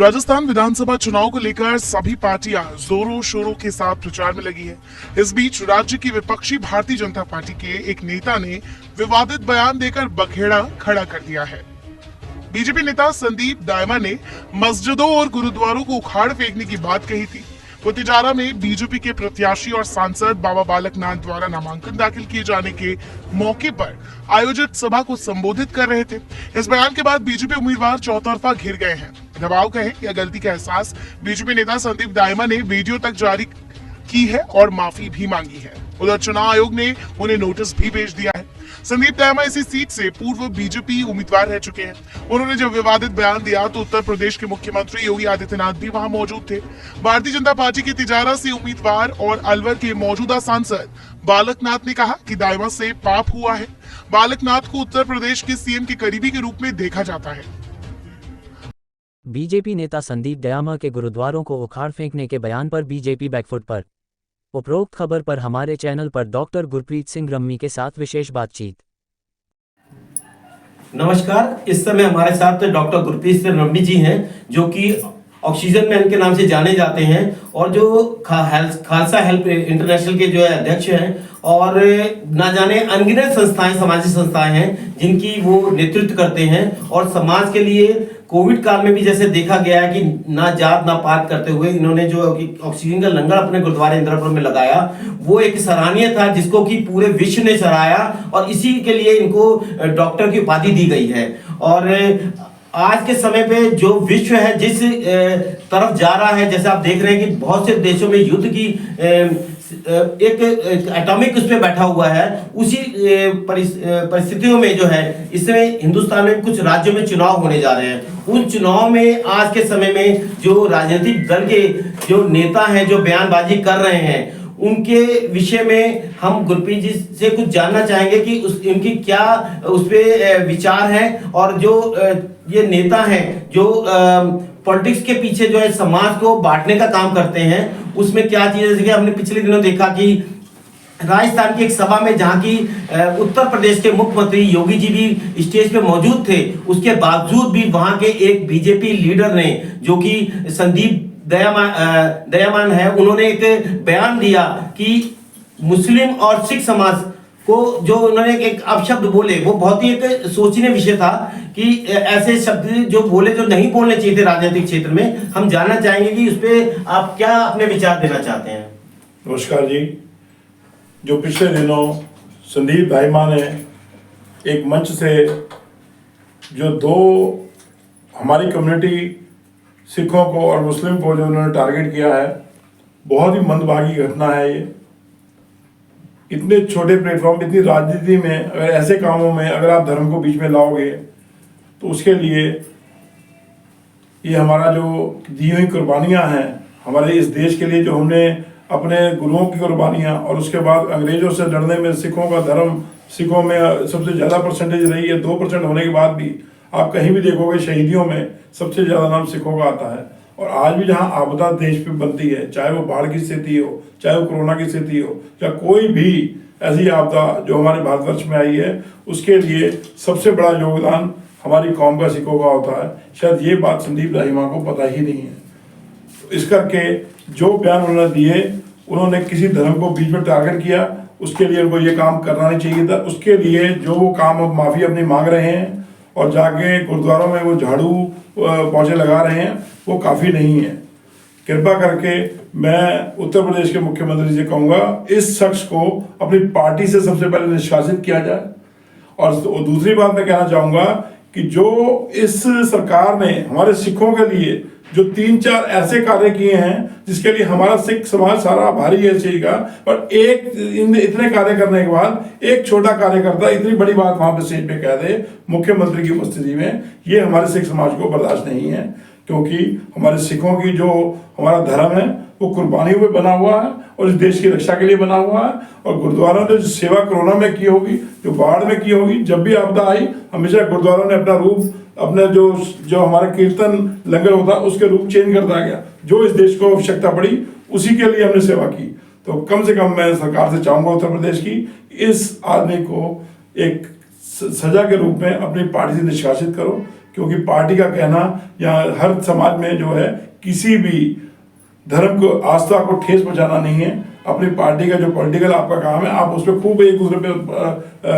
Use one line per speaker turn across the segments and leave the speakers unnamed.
राजस्थान विधानसभा चुनाव को लेकर सभी पार्टियां जोरों शोरों के साथ प्रचार में लगी है। इस बीच राज्य की विपक्षी भारतीय जनता पार्टी के एक नेता ने विवादित बयान देकर बखेड़ा खड़ा कर दिया है। बीजेपी नेता संदीप दायमा ने मस्जिदों और गुरुद्वारों को उखाड़ फेंकने की बात कही थी। वो तिजारा में बीजेपी के प्रत्याशी और सांसद बाबा बालक नाथ द्वारा नामांकन दाखिल किए जाने के मौके पर आयोजित सभा को संबोधित कर रहे थे। इस बयान के बाद बीजेपी उम्मीदवार चौतरफा घिर गए हैं। दबाव कहे या गलती का एहसास, बीजेपी नेता संदीप दायमा ने वीडियो तक जारी की है और माफी भी मांगी है। उधर चुनाव आयोग ने उन्हें नोटिस भी भेज दिया है। संदीप दायमा इसी सीट से पूर्व बीजेपी उम्मीदवार रह चुके हैं। उन्होंने जब विवादित बयान दिया तो उत्तर प्रदेश के मुख्यमंत्री योगी आदित्यनाथ भी वहां मौजूद थे। भारतीय जनता पार्टी के तिजारा से उम्मीदवार और अलवर के मौजूदा सांसद बालकनाथ ने कहा कि दायमा से पाप हुआ है। बालकनाथ को उत्तर प्रदेश के सीएम के करीबी के रूप में देखा जाता है।
बीजेपी नेता संदीप दायमा के गुरुद्वारों को उखाड़ फेंकने के बयान पर बीजेपी बैकफुट पर। उपरोक्त खबर पर हमारे चैनल पर डॉक्टर गुरप्रीत सिंह रम्मी के साथ विशेष बातचीत।
नमस्कार, इस समय हमारे साथ डॉक्टर गुरप्रीत सिंह रम्मी जी हैं, जो कि ऑक्सीजन मैन के नाम से जाने जाते हैं और जो खालसा हेल्प इंटरनेशनल के जो है अध्यक्ष हैं, और ना जाने अनगिनत संस्थाएं, सामाजिक संस्थाएं हैं जिनकी वो नेतृत्व करते हैं। और समाज के लिए कोविड काल में भी जैसे देखा गया है कि ना जात ना पात करते हुए इन्होंने जो ऑक्सीजन का लंगर अपने गुरुद्वारे इंद्रपुर में लगाया, वो एक सराहनीय था, जिसको कि पूरे विश्व ने सराहा और इसी के लिए इनको डॉक्टर की उपाधि दी गई है। और आज के समय पे जो विश्व है जिस तरफ जा रहा है, जैसे आप देख रहे हैं कि बहुत से देशों में युद्ध की एक एटॉमिक उस पे बैठा हुआ है, उसी परिस्थितियों में जो है इस समय हिंदुस्तान में कुछ राज्यों में चुनाव होने जा रहे हैं। उन चुनाव में आज के समय में जो राजनीतिक दल के जो नेता हैं, जो बयानबाजी कर रहे हैं, उनके विषय में हम गुरप्रीत जी से कुछ जानना चाहेंगे कि उनकी क्या उस पे विचार हैं, और जो ये नेता हैं जो पॉलिटिक्स के पीछे जो है समाज को बांटने का काम करते हैं, उसमें क्या चीजें। जैसे कि हमने पिछले दिनों देखा कि राजस्थान की एक सभा में, जहां की उत्तर प्रदेश के मुख्यमंत्री योगी जी भी स्टेज पे मौजूद थे, उसके बावजूद भी वहां के एक बीजेपी लीडर ने, जो कि संदीप दयामान है, उन्होंने एक बयान दिया कि मुस्लिम और सिख समाज को जो उन्होंने एक अपशब्द बोले, वो बहुत ही एक सोचनीय विषय था कि ऐसे शब्द जो बोले, जो नहीं बोलने चाहिए थे राजनीतिक क्षेत्र में। हम जानना चाहेंगे कि उस पर आप क्या अपने विचार देना चाहते हैं।
नमस्कार जी। जो पिछले दिनों संदीप दायमा ने एक मंच से जो दो हमारी कम्युनिटी सिखों को और मुस्लिम को जो उन्होंने टारगेट किया है, बहुत ही मंदभागी घटना है ये। इतने छोटे प्लेटफॉर्म, इतनी राजनीति में अगर ऐसे कामों में अगर आप धर्म को बीच में लाओगे, तो उसके लिए ये हमारा जो दी हुई कुर्बानियाँ हैं हमारे इस देश के लिए, जो हमने अपने गुरुओं की कुर्बानियाँ, और उसके बाद अंग्रेजों से लड़ने में सिखों का धर्म, सिखों में सबसे ज़्यादा परसेंटेज रही है। 2% होने के बाद भी आप कहीं भी देखोगे शहीदियों में सबसे ज़्यादा नाम सिखों का आता है। और आज भी जहाँ आपदा देश पे बनती है, चाहे वो बाढ़ की स्थिति हो, चाहे वो कोरोना की स्थिति हो, या कोई भी ऐसी आपदा जो हमारे भारतवर्ष में आई है, उसके लिए सबसे बड़ा योगदान हमारी कौम का, सिखों का होता है। शायद ये बात संदीप दायमा को पता ही नहीं है। तो इस करके जो बयान उन्होंने दिए, उन्होंने किसी धर्म को बीच में टारगेट किया, उसके लिए उनको ये काम करना नहीं चाहिए था। उसके लिए जो वो काम अब माफ़ी अपनी मांग रहे हैं और जाके गुरुद्वारों में वो झाड़ू पौधे लगा रहे हैं, वो काफ़ी नहीं है। कृपा करके मैं उत्तर प्रदेश के मुख्यमंत्री से कहूँगा, इस शख्स को अपनी पार्टी से सबसे पहले निष्कासित किया जाए। और दूसरी बात मैं कहना चाहूँगा कि जो इस सरकार ने हमारे सिखों के लिए जो 3-4 ऐसे कार्य किए हैं, जिसके लिए हमारा सिख समाज सारा आभारी है इस चीज का, पर इतने कार्य करने के बाद एक छोटा कार्यकर्ता इतनी बड़ी बात वहां पे स्टेज पे कह दे मुख्यमंत्री की उपस्थिति में, ये हमारे सिख समाज को बर्दाश्त नहीं है। क्योंकि हमारे सिखों की जो हमारा धर्म है वो कुर्बानी में बना हुआ है और इस देश की रक्षा के लिए बना हुआ है। और गुरुद्वारों ने जो सेवा कोरोना में की होगी, जो बाढ़ में की होगी, जब भी आपदा आई, हमेशा गुरुद्वारों ने अपना रूप, अपने जो हमारा कीर्तन लंगर होता उसके रूप चेंज करता गया। जो इस देश को आवश्यकता पड़ी उसी के लिए हमने सेवा की। तो कम से कम मैं सरकार से चाहूँगा उत्तर प्रदेश की, इस आदमी को एक सजा के रूप में अपनी पार्टी से निष्कासित करो, क्योंकि पार्टी का कहना या हर समाज में जो है किसी भी धर्म को आस्था को ठेस पहुंचाना नहीं है। अपनी पार्टी का जो पॉलिटिकल आपका काम है आप उस पर खूब एक दूसरे पे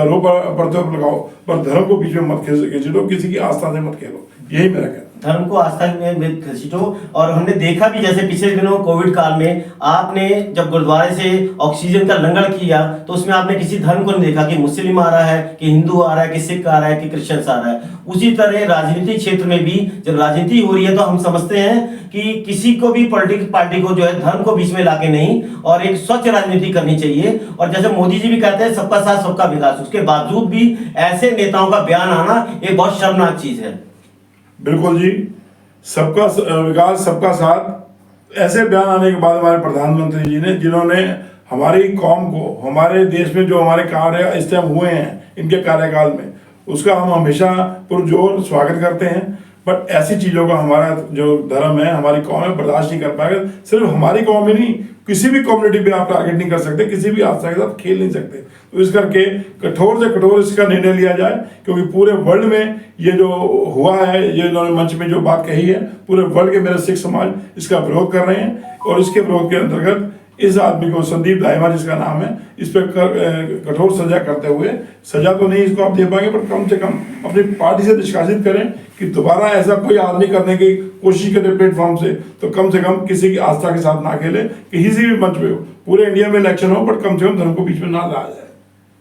रो प्रत्यारोप लगाओ, पर धर्म को बीच में मत खींचो, किसी की आस्था से मत खेलो, यही मेरा कहना।
धर्म को आस्था में घसीटो। और हमने देखा भी जैसे पिछले दिनों कोविड काल में आपने जब गुरुद्वारे से ऑक्सीजन का लंगर किया तो उसमें आपने किसी धर्म को नहीं देखा कि मुस्लिम आ रहा है, कि हिंदू आ रहा है, कि सिख आ रहा है, कि क्रिश्चियन आ रहा है। उसी तरह राजनीतिक क्षेत्र में भी जब राजनीति हो रही है तो हम समझते हैं कि किसी को भी पॉलिटिकल पार्टी को जो है धर्म को बीच में लाके नहीं और एक स्वच्छ राजनीति करनी चाहिए। और जैसे मोदी जी भी कहते हैं सबका साथ सबका विकास, उसके बावजूद भी ऐसे नेताओं का बयान आना एक बहुत शर्मनाक चीज है।
बिल्कुल जी, सबका विकास सबका साथ, ऐसे बयान आने के बाद हमारे प्रधानमंत्री जी ने, जिन्होंने हमारी कौम को, हमारे देश में जो हमारे कार्य इस टाइम हुए हैं इनके कार्यकाल में, उसका हम हमेशा पुरजोर स्वागत करते हैं। बट ऐसी चीज़ों का हमारा जो धर्म है, हमारी कौम है, बर्दाश्त नहीं कर पाएगा। सिर्फ हमारी कौम ही नहीं, किसी भी कम्युनिटी पे आप टारगेट नहीं कर सकते, किसी भी आस्था के साथ खेल नहीं सकते। तो इस करके कठोर से कठोर इसका निर्णय लिया जाए, क्योंकि पूरे वर्ल्ड में ये जो हुआ है, ये इन्होंने मंच में जो बात कही है, पूरे वर्ल्ड के मेरे सिख समाज इसका विरोध कर रहे हैं। और इसके विरोध के अंतर्गत इस आदमी को, संदीप दाहिमा जिसका नाम है, इस पर कठोर सजा करते हुए, सजा तो नहीं इसको आप दे पाएंगे पर कम से कम अपनी पार्टी से निष्कासित करें कि दोबारा ऐसा कोई आदमी करने की कोशिश करे प्लेटफॉर्म से, तो कम से कम किसी की आस्था के साथ ना खेले, किसी भी मंच पे हो, पूरे इंडिया में इलेक्शन हो, बट कम से कम धर्म को बीच में ना लाया जाए।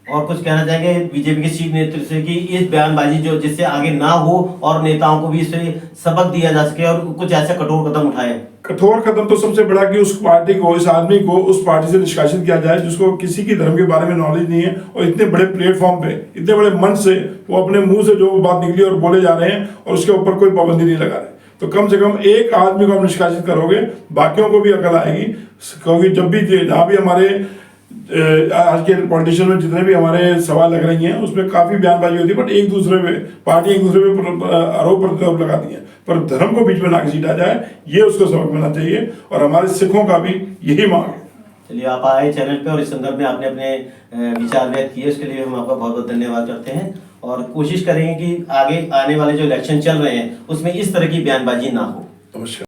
और कुछ कहना चाहेंगे बीजेपी के शीर्ष नेतृत्व से कि इस बयानबाजी जो जिससे आगे ना हो और नेताओं को भी इससे सबक दिया जा सके और कुछ ऐसा कठोर कदम उठाए?
कठोर कदम तो सबसे बड़ा कि उस पार्टी को, इस आदमी को उस पार्टी से निष्कासित किया जाए जिसको किसी की धर्म के बारे में नॉलेज नहीं है और इतने बड़े प्लेटफॉर्म पे, इतने बड़े मंच से वो अपने मुंह से जो बात निकली और बोले जा रहे हैं और उसके ऊपर कोई पाबंदी नहीं लगा रहे। तो कम से कम एक आदमी को हम निष्कासित करोगे, बाकियों को भी अकल आएगी। क्योंकि जब भी जहाँ भी हमारे आज के पॉलिटिशियन में जितने भी हमारे सवाल लग रही हैं उसमें काफी बयानबाजी होती है, बट एक दूसरे पे पार्टी एक दूसरे पे आरोप प्रत्यारोप लगाती है, पर धर्म को बीच में ना घसीटा जाए, ये उसको सबक मिलना चाहिए। और हमारे सिखों का भी यही मांग है।
चलिए, आप आए चैनल पे और इस संदर्भ में आपने अपने विचार व्यक्त किए, उसके लिए हम आपका बहुत बहुत धन्यवाद करते हैं और कोशिश करेंगे कि आगे आने वाले जो इलेक्शन चल रहे हैं उसमें इस तरह की बयानबाजी ना हो।
नमस्कार।